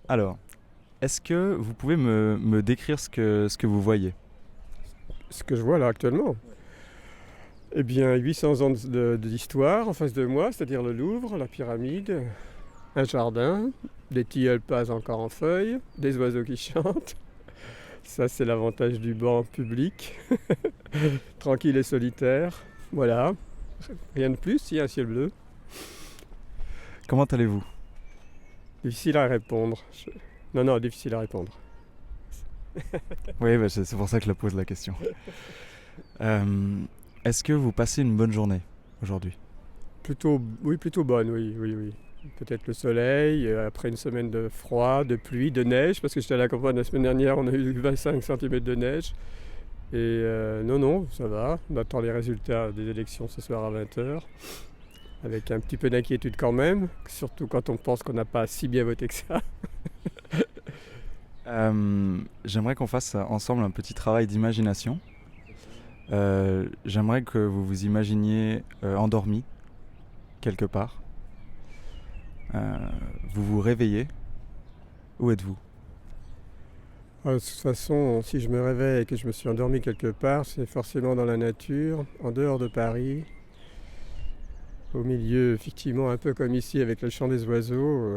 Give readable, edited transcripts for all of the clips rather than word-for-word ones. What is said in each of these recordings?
Alors, est-ce que vous pouvez me décrire ce que vous voyez? Ce que je vois là actuellement, eh bien 800 ans d'histoire en face de moi, c'est-à-dire le Louvre, la pyramide, un jardin, des tilleuls pas encore en feuilles, des oiseaux qui chantent. Ça, c'est l'avantage du banc public, tranquille et solitaire. Voilà, rien de plus, il y a un ciel bleu. Comment allez-vous? Difficile à répondre. Non, non, difficile à répondre. Oui, bah, c'est pour ça que je la pose la question. Euh, Est-ce que vous passez une bonne journée aujourd'hui? Plutôt, oui, plutôt bonne, oui, oui, oui. Peut-être le soleil, après une semaine de froid, de pluie, de neige, parce que j'étais à la campagne la semaine dernière, on a eu 25 cm de neige. Et non, non, ça va. On attend les résultats des élections ce soir à 20h, avec un petit peu d'inquiétude quand même, surtout quand on pense qu'on n'a pas si bien voté que ça. J'aimerais qu'on fasse ensemble un petit travail d'imagination. J'aimerais que vous vous imaginiez endormi quelque part. Vous vous réveillez. Où êtes-vous? De toute façon, si je me réveille et que je me suis endormi quelque part, c'est forcément dans la nature, en dehors de Paris, au milieu, effectivement, un peu comme ici avec le chant des oiseaux.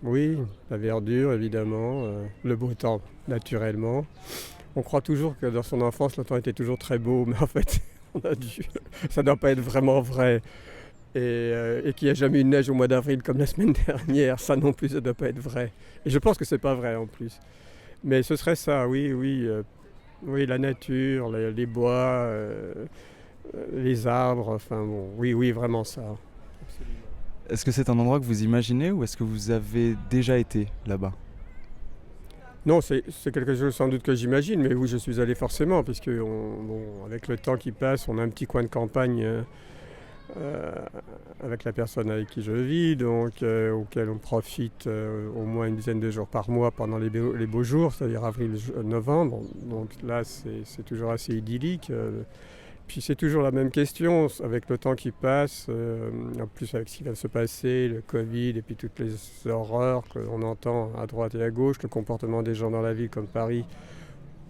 Oui, la verdure, évidemment, le beau temps, naturellement. On croit toujours que dans son enfance, le temps était toujours très beau, mais en fait, ça ne doit pas être vraiment vrai. Et qu'il n'y a jamais eu de neige au mois d'avril comme la semaine dernière, ça non plus, ça ne doit pas être vrai. Et je pense que c'est pas vrai en plus. Mais ce serait ça, oui, oui. Oui, la nature, les bois, les arbres, enfin bon, oui, oui, vraiment ça. Absolument. Est-ce que c'est un endroit que vous imaginez ou est-ce que vous avez déjà été là-bas? Non, c'est quelque chose sans doute que j'imagine, mais oui, je suis allé forcément, puisque avec le temps qui passe, on a un petit coin de campagne euh, avec la personne avec qui je vis, donc auquel on profite au moins une dizaine de jours par mois pendant les beaux jours, c'est-à-dire avril, novembre. Donc là, c'est toujours assez idyllique. Puis c'est toujours la même question, avec le temps qui passe, en plus avec ce qui va se passer, le Covid et puis toutes les horreurs qu'on entend à droite et à gauche, le comportement des gens dans la ville comme Paris,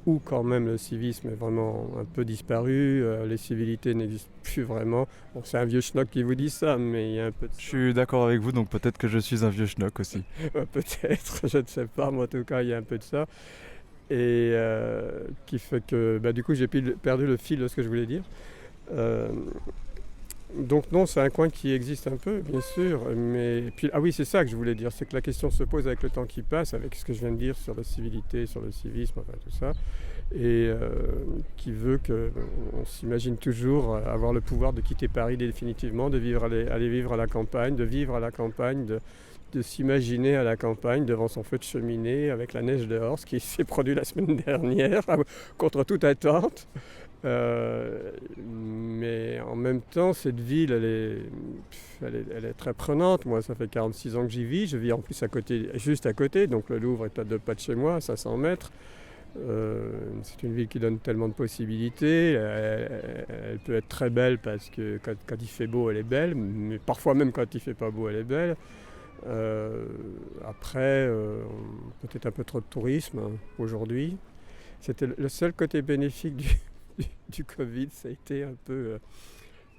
où quand même le civisme est vraiment un peu disparu, les civilités n'existent plus vraiment. Bon, c'est un vieux schnock qui vous dit ça, mais il y a un peu de Je ça. suis d'accord avec vous, donc peut-être que je suis un vieux schnock aussi. Peut-être, je ne sais pas, moi en tout cas il y a un peu de ça. Et qui fait que du coup j'ai perdu le fil de ce que je voulais dire. Euh, donc non, c'est un coin qui existe un peu, bien sûr, mais puis ah oui, c'est ça que je voulais dire, c'est que la question se pose avec le temps qui passe, avec ce que je viens de dire sur la civilité, sur le civisme, enfin tout ça, et qui veut qu'on s'imagine toujours avoir le pouvoir de quitter Paris définitivement, de vivre, aller vivre à la campagne, de vivre à la campagne, de s'imaginer à la campagne devant son feu de cheminée avec la neige dehors, ce qui s'est produit la semaine dernière, contre toute attente. Mais en même temps, cette ville, elle est très prenante. Moi, ça fait 46 ans que j'y vis. Je vis en plus juste à côté. Donc le Louvre est à 2 pas de chez moi, à 500 mètres. C'est une ville qui donne tellement de possibilités. Elle peut être très belle parce que quand il fait beau, elle est belle. Mais parfois même quand il fait pas beau, elle est belle. Après, peut-être un peu trop de tourisme aujourd'hui. C'était le seul côté bénéfique du Covid, ça a été un peu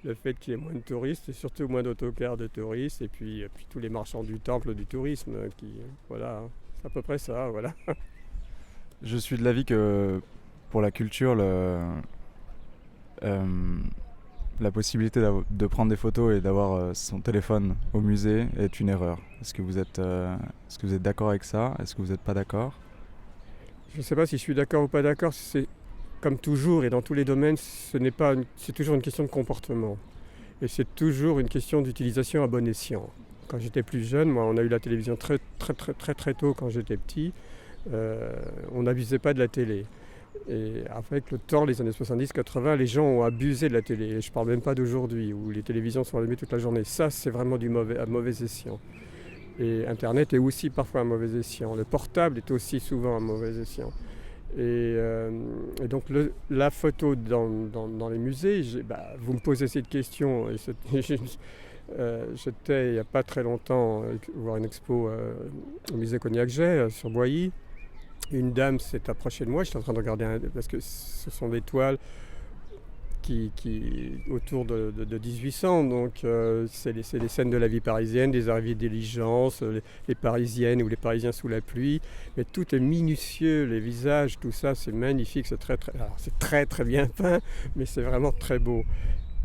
le fait qu'il y ait moins de touristes et surtout moins d'autocars de touristes et puis tous les marchands du temple du tourisme voilà, c'est à peu près ça, voilà. Je suis de l'avis que pour la culture, euh, la possibilité de prendre des photos et d'avoir son téléphone au musée est une erreur. Est-ce que vous êtes d'accord avec ça? Est-ce que vous n'êtes pas d'accord? Je ne sais pas si je suis d'accord ou pas d'accord, c'est comme toujours et dans tous les domaines, c'est toujours une question de comportement. Et c'est toujours une question d'utilisation à bon escient. Quand j'étais plus jeune, moi, on a eu la télévision très très très très très tôt quand j'étais petit. On n'abusait pas de la télé. Et avec le temps, les années 70-80, les gens ont abusé de la télé. Et je ne parle même pas d'aujourd'hui, où les télévisions sont allumées toute la journée. Ça, c'est vraiment à mauvais escient. Et Internet est aussi parfois un mauvais escient. Le portable est aussi souvent un mauvais escient. Et donc la photo dans les musées, vous me posez cette question, J'étais il n'y a pas très longtemps voir une expo au musée Cognac-Jet sur Boilly. Une dame s'est approchée de moi, j'étais en train de regarder, parce que ce sont des toiles qui autour de 1800, donc c'est les scènes de la vie parisienne, des arrivées de diligence, les Parisiennes ou les Parisiens sous la pluie, mais tout est minutieux, les visages, tout ça, c'est magnifique, c'est très très bien peint, mais c'est vraiment très beau.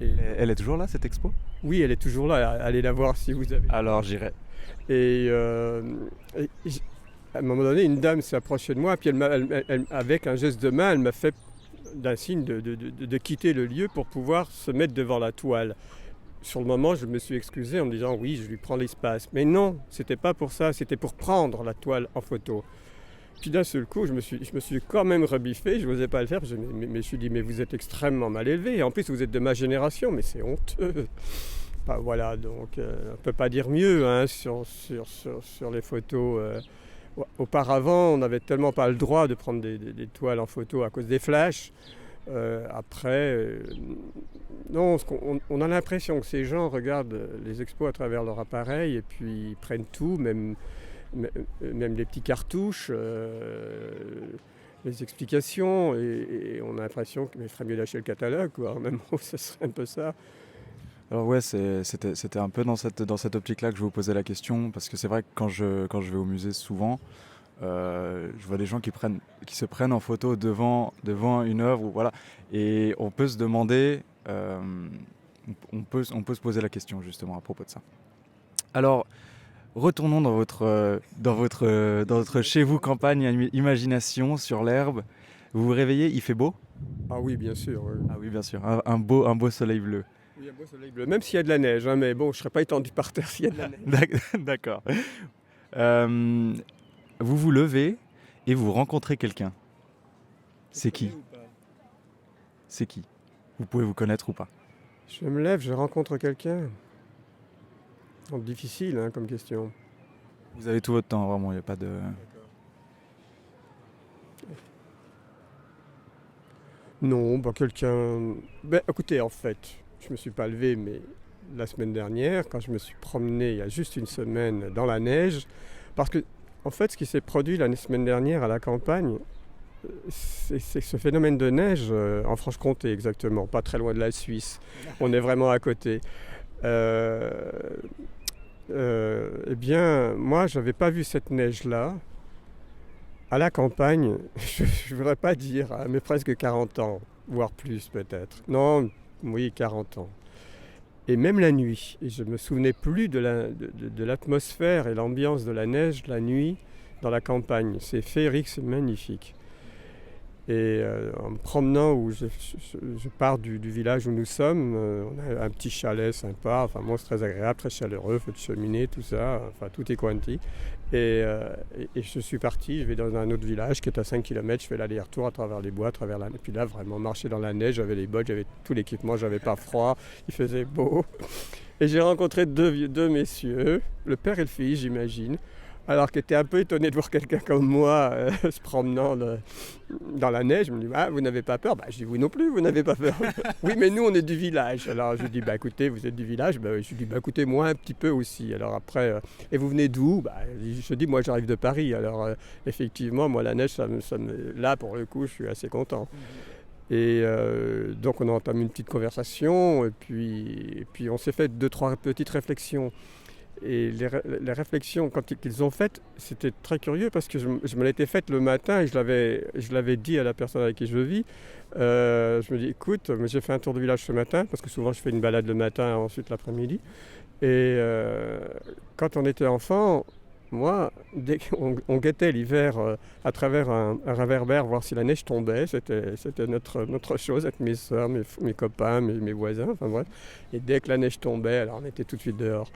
Et elle est toujours là, cette expo? Oui, elle est toujours là, allez la voir si vous avez. Alors j'irai. Et à un moment donné, une dame s'est approchée de moi, puis avec un geste de main, elle m'a fait d'un signe de quitter le lieu pour pouvoir se mettre devant la toile. Sur le moment, je me suis excusé en me disant oui, je lui prends l'espace. Mais non, c'était pas pour ça, c'était pour prendre la toile en photo. Puis d'un seul coup, je me suis quand même rebiffé, je n'osais pas le faire, mais je me suis dit mais vous êtes extrêmement mal élevé, et en plus vous êtes de ma génération, mais c'est honteux. Bah, voilà, donc on ne peut pas dire mieux hein, sur les photos. Auparavant, on n'avait tellement pas le droit de prendre des toiles en photo à cause des flashs. Non, on a l'impression que ces gens regardent les expos à travers leur appareil et puis ils prennent tout, même les petits cartouches, les explications, et on a l'impression qu'il ferait mieux lâcher le catalogue, quoi. Même ça serait un peu ça. Alors ouais, c'était un peu dans cette optique-là que je vous posais la question, parce que c'est vrai que quand je vais au musée souvent, je vois des gens qui se prennent en photo devant une œuvre, voilà, et on peut se demander, on peut se poser la question justement à propos de ça. Alors, retournons dans votre chez vous campagne imagination sur l'herbe. Vous vous réveillez, il fait beau? Ah oui, bien sûr. Oui. Ah oui, bien sûr, un beau soleil bleu. Oui, un beau soleil bleu, même s'il y a de la neige, hein, mais bon, je ne serais pas étendu par terre s'il y a de la neige. D'accord. Vous vous levez et vous rencontrez quelqu'un. C'est qui? C'est qui? Vous pouvez vous connaître ou pas? Je me lève, je rencontre quelqu'un. Difficile hein, comme question. Vous avez tout votre temps, vraiment, il n'y a pas de... Non, quelqu'un... Écoutez, en fait, je ne me suis pas levé, mais la semaine dernière, quand je me suis promené il y a juste une semaine dans la neige, parce que, en fait, ce qui s'est produit la semaine dernière à la campagne, c'est ce phénomène de neige en Franche-Comté exactement, pas très loin de la Suisse. On est vraiment à côté. Eh bien, moi, je n'avais pas vu cette neige-là. À la campagne, je ne voudrais pas dire, mais presque 40 ans, voire plus peut-être. Non, oui, 40 ans. Et même la nuit. Et je ne me souvenais plus de l'atmosphère et l'ambiance de la neige la nuit dans la campagne. C'est féerique, c'est magnifique. Et en me promenant, où je pars du village où nous sommes, on a un petit chalet sympa, enfin bon, c'est très agréable, très chaleureux, feu de cheminée, tout ça, enfin tout est quanti. Et je suis parti, je vais dans un autre village qui est à 5 km, je fais l'aller-retour à travers les bois, et puis là vraiment marcher dans la neige, j'avais les bottes, j'avais tout l'équipement, j'avais pas froid, il faisait beau. Et j'ai rencontré deux messieurs, le père et le fils j'imagine, alors qu'ils étaient un peu étonnés de voir quelqu'un comme moi se promenant dans la neige. Je me dis, vous n'avez pas peur? Je dis, vous non plus, vous n'avez pas peur. Oui, mais nous, on est du village. Alors je dis, écoutez, vous êtes du village? Je dis, écoutez, moi, un petit peu aussi. Alors après, et vous venez d'où? Je dis, moi, j'arrive de Paris. Alors effectivement, moi, la neige, là, pour le coup, je suis assez content. Et donc, on a entamé une petite conversation, et puis on s'est fait 2-3 petites réflexions. Et les réflexions qu'ils ont faites, c'était très curieux parce que je me l'étais faite le matin et je l'avais dit à la personne avec qui je vis. Je me dis, écoute, j'ai fait un tour de village ce matin parce que souvent je fais une balade le matin, ensuite l'après-midi. Et quand on était enfant, moi, dès qu'on guettait l'hiver à travers un réverbère, voir si la neige tombait, c'était notre chose avec mes soeurs, mes copains, mes voisins, enfin bref. Et dès que la neige tombait, alors on était tout de suite dehors.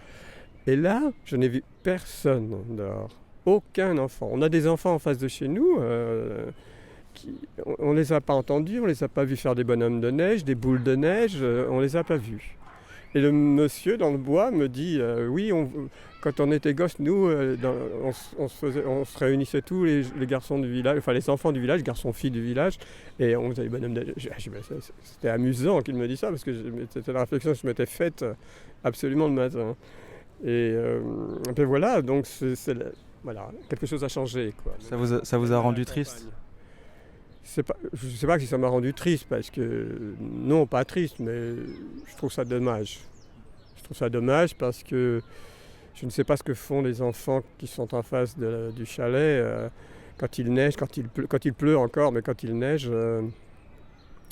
Et là, je n'ai vu personne dehors, aucun enfant. On a des enfants en face de chez nous, on ne les a pas entendus, on ne les a pas vus faire des bonhommes de neige, des boules de neige, on ne les a pas vus. Et le monsieur dans le bois me dit oui, quand on était gosse, nous, on se réunissait tous les garçons du village, enfin les enfants du village, garçons-filles du village, et on faisait les bonhommes de neige. C'était amusant qu'il me dise ça, parce que c'était la réflexion que je m'étais faite absolument le matin. Et ben voilà, donc voilà, quelque chose a changé, quoi. Ça vous a rendu triste? Je ne sais pas si ça m'a rendu triste, parce que non, pas triste, mais je trouve ça dommage. Je trouve ça dommage parce que je ne sais pas ce que font les enfants qui sont en face du chalet quand il neige, quand il pleut encore, mais quand il neige,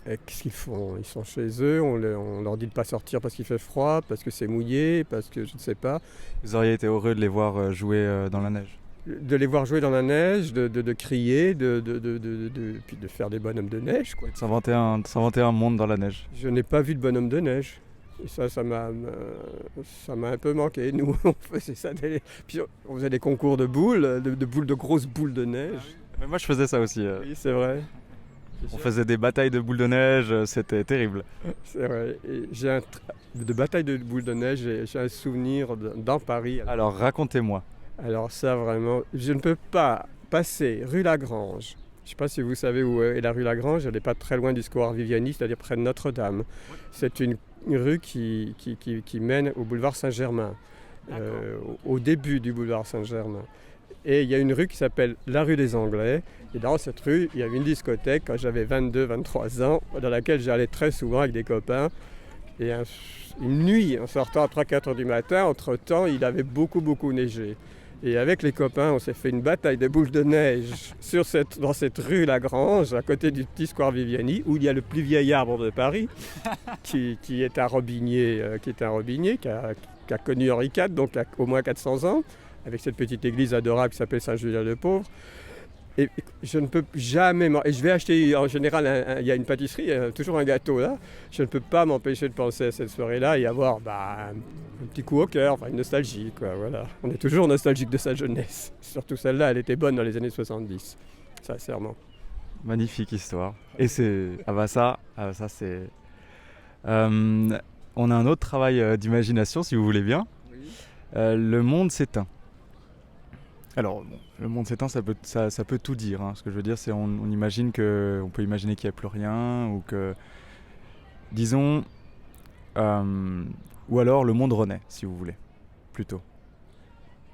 qu'est-ce qu'ils font? Ils sont chez eux, on leur dit de ne pas sortir parce qu'il fait froid, parce que c'est mouillé, parce que je ne sais pas. Vous auriez été heureux de les voir jouer dans la neige? De les voir jouer dans la neige, de crier, puis de faire des bonhommes de neige, quoi. De s'inventer un monde dans la neige. Je n'ai pas vu de bonhomme de neige. Et ça m'a un peu manqué. Nous, on faisait ça. Puis on faisait des concours de boules, de grosses boules de neige. Mais moi, je faisais ça aussi. Oui, c'est vrai. On faisait des batailles de boules de neige, c'était terrible. C'est vrai. Et de batailles de boules de neige, j'ai un souvenir dans Paris. Alors, racontez-moi. Alors ça, vraiment, je ne peux pas passer rue Lagrange. Je ne sais pas si vous savez où est la rue Lagrange, elle n'est pas très loin du square Viviani, c'est-à-dire près de Notre-Dame. C'est une rue qui mène au boulevard Saint-Germain, au début du boulevard Saint-Germain. Et il y a une rue qui s'appelle la rue des Anglais. Et dans cette rue, il y avait une discothèque quand j'avais 22-23 ans, dans laquelle j'allais très souvent avec des copains. Et une nuit, en sortant à 3-4 heures du matin, entre-temps, il avait beaucoup neigé. Et avec les copains, on s'est fait une bataille de boules de neige dans cette rue Lagrange, à côté du petit square Viviani, où il y a le plus vieil arbre de Paris, qui est un robinier, qui a connu Henri IV, donc qui a au moins 400 ans, avec cette petite église adorable qui s'appelle Saint-Julien-le-Pauvre. Et je ne peux jamais... Et je vais acheter, en général, il y a une pâtisserie, toujours un gâteau là. Je ne peux pas m'empêcher de penser à cette soirée-là et avoir un petit coup au cœur, une nostalgie, quoi, voilà. On est toujours nostalgique de sa jeunesse. Surtout celle-là, elle était bonne dans les années 70, sincèrement. Magnifique histoire. Et c'est... ça c'est... on a un autre travail d'imagination, si vous voulez bien. Oui. Le monde s'éteint. Alors, bon, le monde s'éteint, ça peut tout dire. Hein. Ce que je veux dire, c'est on peut imaginer qu'il n'y a plus rien, ou que, disons, ou alors le monde renaît, si vous voulez, plutôt.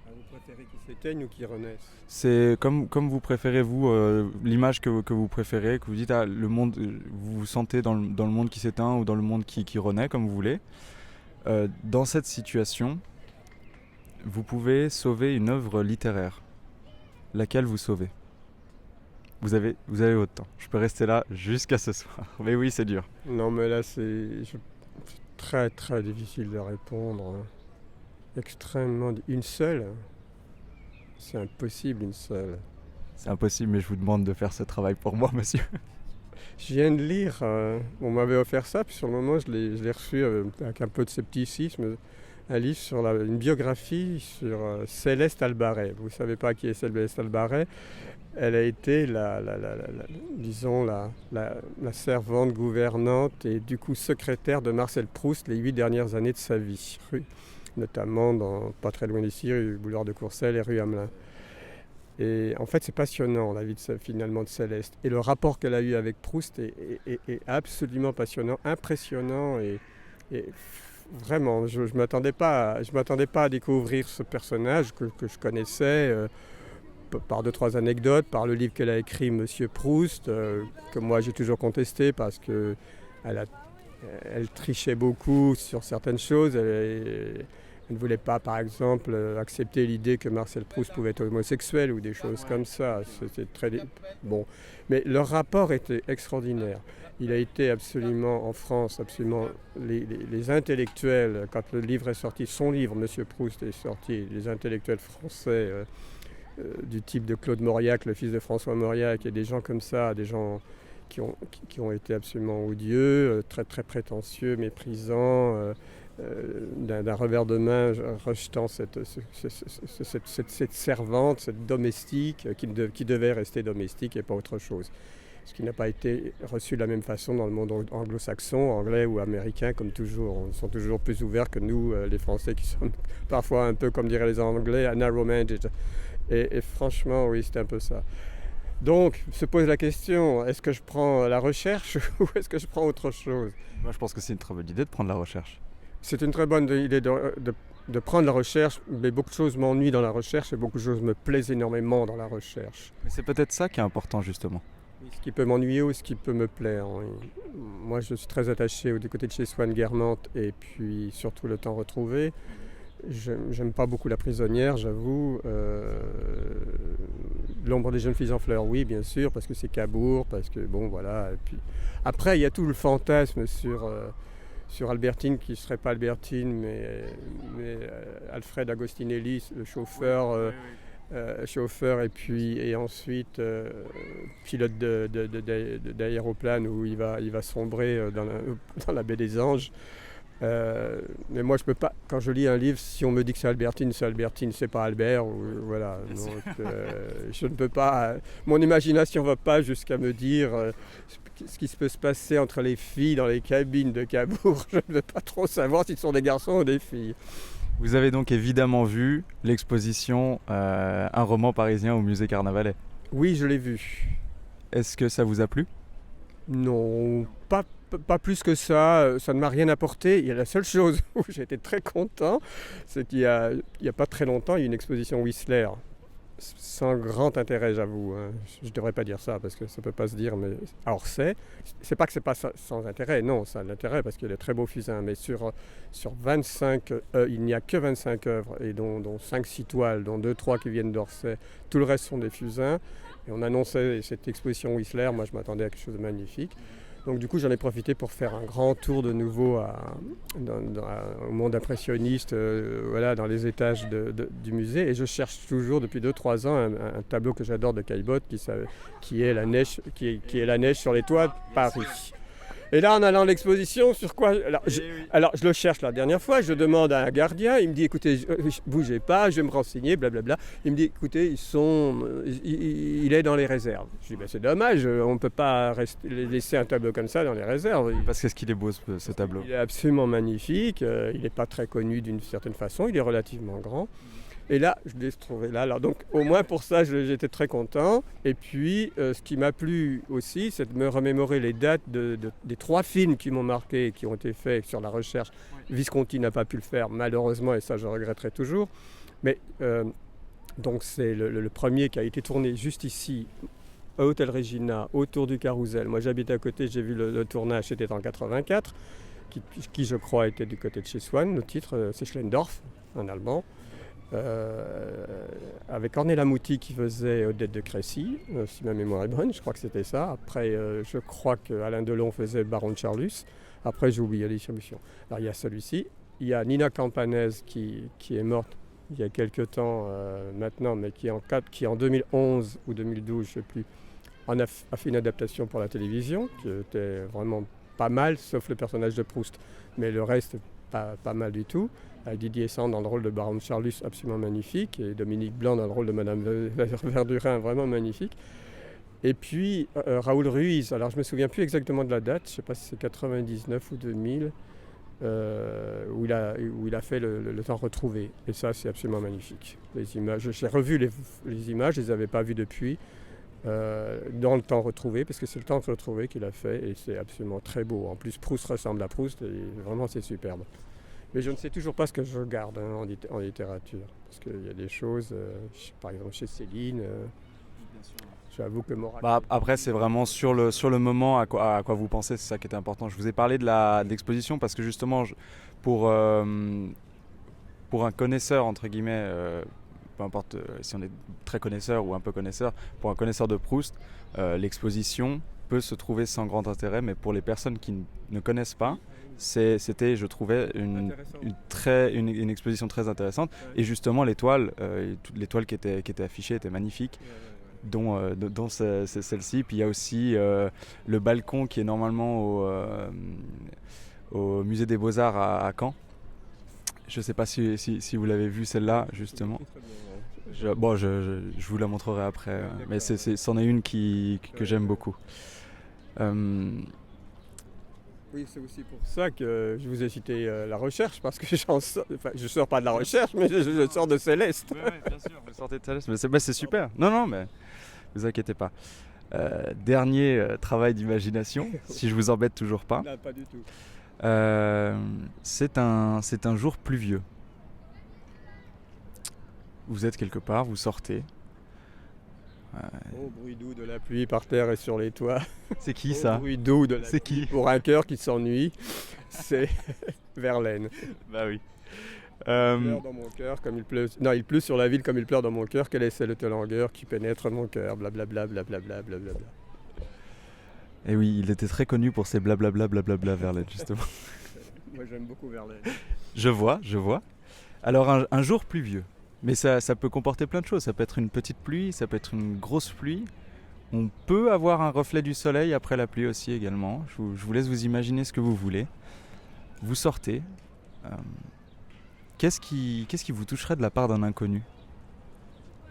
Vous préférez qu'il s'éteigne ou qu'il renaisse? C'est comme vous préférez, vous, l'image que vous préférez, que vous dites, le monde, vous vous sentez dans le monde qui s'éteint ou dans le monde qui renaît, comme vous voulez. Dans cette situation, vous pouvez sauver une œuvre littéraire. Laquelle vous sauvez? Vous avez votre temps. Je peux rester là jusqu'à ce soir. Mais oui, c'est dur. Non, mais là, c'est très difficile de répondre. Extrêmement... Une seule? C'est impossible, une seule. C'est impossible, mais je vous demande de faire ce travail pour moi, monsieur. Je viens de lire... on m'avait offert ça, puis sur le moment, je l'ai reçu avec un peu de scepticisme. Un livre sur une biographie sur Céleste Albaret. Vous ne savez pas qui est Céleste Albaret. Elle a été la servante gouvernante et du coup secrétaire de Marcel Proust les 8 dernières années de sa vie, notamment pas très loin d'ici, rue Boulevard de Courcelles et rue Hamelin. Et en fait, c'est passionnant, la vie finalement de Céleste. Et le rapport qu'elle a eu avec Proust est absolument passionnant, impressionnant et vraiment, je ne m'attendais pas à découvrir ce personnage que je connaissais par 2-3 anecdotes, par le livre qu'elle a écrit, Monsieur Proust, que moi j'ai toujours contesté parce qu'elle trichait beaucoup sur certaines choses. Elle ne voulait pas, par exemple, accepter l'idée que Marcel Proust pouvait être homosexuel ou des choses comme ça. C'était très... Bon. Mais leur rapport était extraordinaire. Il a été absolument, en France, les intellectuels, quand le livre est sorti, son livre, Monsieur Proust, est sorti, les intellectuels français du type de Claude Mauriac, le fils de François Mauriac, et des gens comme ça, des gens qui ont été absolument odieux, très prétentieux, méprisants, d'un revers de main, rejetant cette servante, cette domestique, qui devait rester domestique et pas autre chose. ce qui n'a pas été reçu de la même façon dans le monde anglo-saxon, anglais ou américain, comme toujours. Ils sont toujours plus ouverts que nous, les Français, qui sont parfois un peu, comme diraient les Anglais, narrow-minded. Et franchement, oui, c'est un peu ça. Donc, se pose la question, est-ce que je prends la recherche ou est-ce que je prends autre chose? Moi, je pense que c'est une très bonne idée de prendre la recherche. C'est une très bonne idée de prendre la recherche, mais beaucoup de choses m'ennuient dans la recherche et beaucoup de choses me plaisent énormément dans la recherche. Mais c'est peut-être ça qui est important, justement. Ce qui peut m'ennuyer ou ce qui peut me plaire. Oui. Moi, je suis très attaché du côté de chez Swann Guermantes et puis surtout Le Temps retrouvé. J'aime pas beaucoup La Prisonnière, j'avoue. L'ombre des jeunes filles en fleurs, oui, bien sûr, parce que c'est Cabourg, parce que bon, voilà. Et puis après, il y a tout le fantasme sur Albertine, qui ne serait pas Albertine, mais Alfred Agostinelli, le chauffeur. Chauffeur et ensuite pilote d'aéroplane où il va sombrer dans la baie des Anges. Mais moi je peux pas, quand je lis un livre, si on me dit que c'est Albertine, c'est pas Albert, voilà. Donc, je ne peux pas, mon imagination va pas jusqu'à me dire ce qui peut se passer entre les filles dans les cabines de Cabourg. Je ne veux pas trop savoir si ce sont des garçons ou des filles. Vous avez donc évidemment vu l'exposition Un roman parisien au musée Carnavalet. Oui, je l'ai vu. Est-ce que ça vous a plu? Non, pas plus que ça. Ça ne m'a rien apporté. Il y a la seule chose où j'ai été très content, c'est qu'il y a pas très longtemps, il y a eu une exposition Whistler. Sans grand intérêt, j'avoue. Je ne devrais pas dire ça parce que ça ne peut pas se dire. Mais alors c'est pas que c'est pas sans intérêt. Non, ça a de l'intérêt parce qu'il y a de très beaux fusains. Mais sur 25, il n'y a que 25 œuvres et dont 5-6 toiles, dont 2-3 qui viennent d'Orsay. Tout le reste sont des fusains. Et on annonçait cette exposition Whistler. Moi, je m'attendais à quelque chose de magnifique. Donc du coup, j'en ai profité pour faire un grand tour de nouveau au monde impressionniste, voilà, dans les étages du musée. Et je cherche toujours depuis 2-3 ans un tableau que j'adore de Caillebotte qui est la neige, qui est la neige sur les toits de Paris. Et là, en allant à l'exposition, sur quoi alors, je le cherche la dernière fois, je demande à un gardien, il me dit, écoutez, bougez pas, je vais me renseigner, blablabla. Il me dit, écoutez, il est dans les réserves. Je dis, ben, c'est dommage, on ne peut pas laisser un tableau comme ça dans les réserves. Parce qu'est-ce qu'il est beau ce tableau? Il est absolument magnifique, il n'est pas très connu d'une certaine façon, il est relativement grand. Et là, je l'ai trouvé là. Alors, donc, au moins pour ça, j'étais très content. Et puis, ce qui m'a plu aussi, c'est de me remémorer les dates des 3 films qui m'ont marqué, qui ont été faits sur la recherche. Visconti n'a pas pu le faire, malheureusement, et ça, je regretterai toujours. Mais, donc, c'est le premier qui a été tourné juste ici, à Hôtel Regina, autour du Carrousel. Moi, j'habite à côté, j'ai vu le tournage, c'était en 84, qui, je crois, était du côté de chez Swann. Le titre, c'est Schlendorf, en allemand. Avec Ornella Muti qui faisait Odette de Crécy, si ma mémoire est bonne, je crois que c'était ça. Après, je crois qu'Alain Delon faisait Baron de Charlus. Après, j'ai oublié la distribution. Alors, il y a celui-ci. Il y a Nina Campanese qui est morte il y a quelques temps maintenant, mais qui en 2011 ou 2012, je ne sais plus, a fait une adaptation pour la télévision, qui était vraiment pas mal, sauf le personnage de Proust. Mais le reste, pas mal du tout. Avec Didier Sand dans le rôle de Baron de Charlus, absolument magnifique, et Dominique Blanc dans le rôle de Madame Verdurin, vraiment magnifique. Et puis Raoul Ruiz, alors je ne me souviens plus exactement de la date, je ne sais pas si c'est 99 ou 2000, où il a fait le temps retrouvé. Et ça, c'est absolument magnifique. Les images, j'ai revu les images, je ne les avais pas vues depuis, dans le temps retrouvé, parce que c'est le temps retrouvé qu'il a fait, et c'est absolument très beau. En plus, Proust ressemble à Proust, et vraiment, c'est superbe. Mais je ne sais toujours pas ce que je regarde en littérature. Parce qu'il y a des choses, par exemple chez Céline, j'avoue que après, c'est vraiment sur le moment à quoi vous pensez, c'est ça qui était important. Je vous ai parlé de l'exposition parce que justement, pour un connaisseur, entre guillemets, peu importe si on est très connaisseur ou un peu connaisseur, pour un connaisseur de Proust, l'exposition peut se trouver sans grand intérêt, mais pour les personnes qui ne connaissent pas, c'était, je trouvais, une exposition très intéressante. Et justement, les toiles qui étaient affichées étaient magnifiques, dont celle-ci. Puis il y a aussi le balcon qui est normalement au Musée des Beaux-Arts à Caen. Je ne sais pas si vous l'avez vu, celle-là, justement. Je vous la montrerai après, mais c'en est une que j'aime beaucoup. Oui, c'est aussi pour ça que je vous ai cité la recherche, parce que je sors pas de la recherche, mais je sors de Céleste. Oui, bien sûr, vous sortez de Céleste, mais c'est super. Non, mais vous inquiétez pas. Dernier travail d'imagination, si je vous embête toujours pas. Non, pas du tout. C'est un jour pluvieux. Vous êtes quelque part, vous sortez. Au bruit doux de la pluie par terre et sur les toits. C'est qui ça? Au bruit doux de la C'est pluie qui? pour un cœur qui s'ennuie, c'est Verlaine. Bah oui. Il pleure dans mon cœur comme il pleut. Non, il pleut sur la ville comme il pleure dans mon cœur. Quelle est cette langueur qui pénètre mon cœur? Blablabla, blablabla, blablabla. Et oui, il était très connu pour ses blablabla, blablabla Verlaine, justement. Moi, j'aime beaucoup Verlaine. Je vois. Alors, un jour pluvieux. Mais ça peut comporter plein de choses. Ça peut être une petite pluie, ça peut être une grosse pluie. On peut avoir un reflet du soleil après la pluie aussi également. Je vous laisse vous imaginer ce que vous voulez. Vous sortez. Qu'est-ce qui vous toucherait de la part d'un inconnu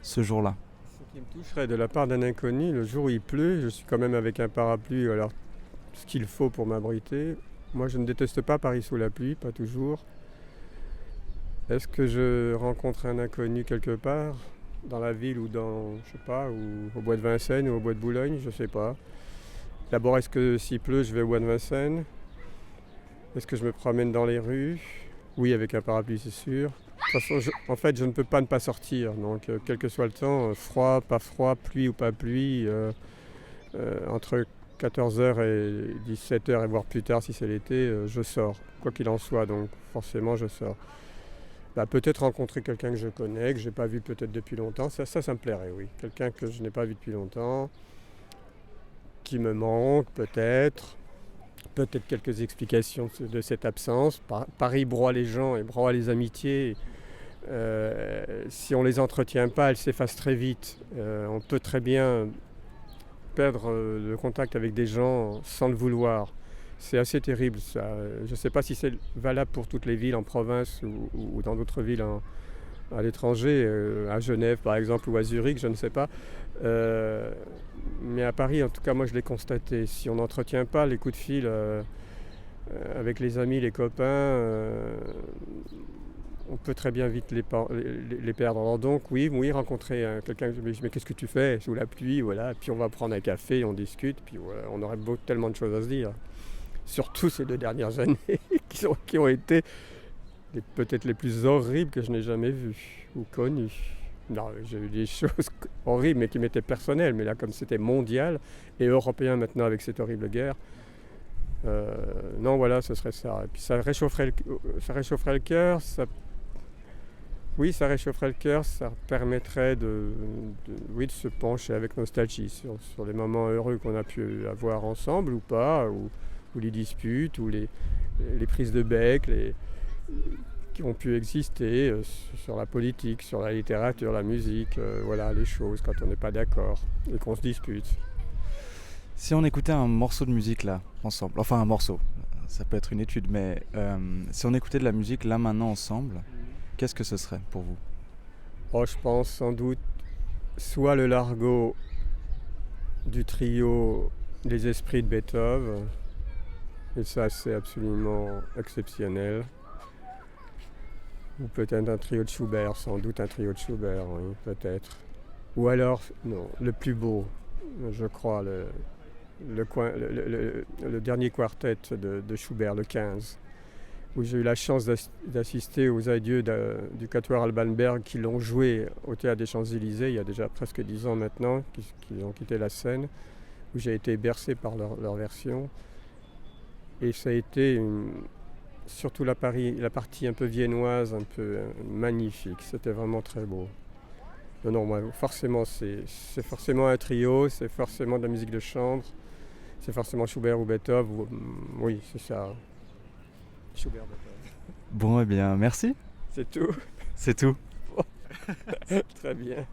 ce jour-là? Ce qui me toucherait de la part d'un inconnu, le jour où il pleut, je suis quand même avec un parapluie, alors ce qu'il faut pour m'abriter. Moi, je ne déteste pas Paris sous la pluie, pas toujours. Est-ce que je rencontre un inconnu quelque part, dans la ville ou ou au bois de Vincennes ou au bois de Boulogne, je ne sais pas. D'abord, est-ce que s'il pleut, je vais au bois de Vincennes? Est-ce que je me promène dans les rues? Oui, avec un parapluie, c'est sûr. De toute façon, je ne peux pas ne pas sortir. Donc, quel que soit le temps, froid, pas froid, pluie ou pas pluie, entre 14h et 17h et voire plus tard si c'est l'été, je sors. Quoi qu'il en soit, donc forcément, je sors. Peut-être rencontrer quelqu'un que je connais, que je n'ai pas vu peut-être depuis longtemps, ça me plairait, oui. Quelqu'un que je n'ai pas vu depuis longtemps, qui me manque peut-être quelques explications de cette absence. Paris broie les gens et broie les amitiés. Si on ne les entretient pas, elles s'effacent très vite. On peut très bien perdre le contact avec des gens sans le vouloir. C'est assez terrible ça. Je ne sais pas si c'est valable pour toutes les villes en province ou dans d'autres villes à l'étranger, à Genève par exemple ou à Zurich, je ne sais pas. Mais à Paris, en tout cas, moi je l'ai constaté. Si on n'entretient pas les coups de fil avec les amis, les copains, on peut très bien vite les perdre. Alors donc oui, rencontrer quelqu'un, mais qu'est-ce que tu fais sous la pluie, voilà. Puis on va prendre un café, on discute, puis voilà, on aurait tellement de choses à se dire. Surtout ces 2 dernières années qui ont été peut-être les plus horribles que je n'ai jamais vues ou connues. Non, j'ai eu des choses horribles mais qui m'étaient personnelles, mais là comme c'était mondial et européen maintenant avec cette horrible guerre, non voilà, ce serait ça. Et puis ça réchaufferait le cœur, ça réchaufferait le cœur, ça permettrait de se pencher avec nostalgie sur les moments heureux qu'on a pu avoir ensemble ou pas, ou les disputes, ou les prises de bec, qui ont pu exister sur la politique, sur la littérature, la musique, voilà les choses quand on n'est pas d'accord et qu'on se dispute. Si on écoutait un morceau de musique là, ensemble, enfin un morceau, ça peut être une étude, mais si on écoutait de la musique là maintenant ensemble, qu'est-ce que ce serait pour vous? Je pense sans doute soit le Largo du trio Les Esprits de Beethoven, et ça c'est absolument exceptionnel. Ou peut-être un trio de Schubert, sans doute un trio de Schubert, oui, peut-être. Ou alors, non, le plus beau, je crois, le dernier quartet de Schubert, le 15, où j'ai eu la chance d'assister aux adieux du quatuor Alban Berg qui l'ont joué au Théâtre des Champs-Élysées il y a déjà presque 10 ans maintenant, qui ont quitté la scène, où j'ai été bercé par leur version. Et ça a été surtout la partie un peu viennoise, un peu magnifique. C'était vraiment très beau. Non, moi, forcément, c'est forcément un trio, c'est forcément de la musique de chambre, c'est forcément Schubert ou Beethoven. Oui, c'est ça. Schubert, Beethoven. Bon, eh bien, merci. C'est tout. C'est tout. Très bien.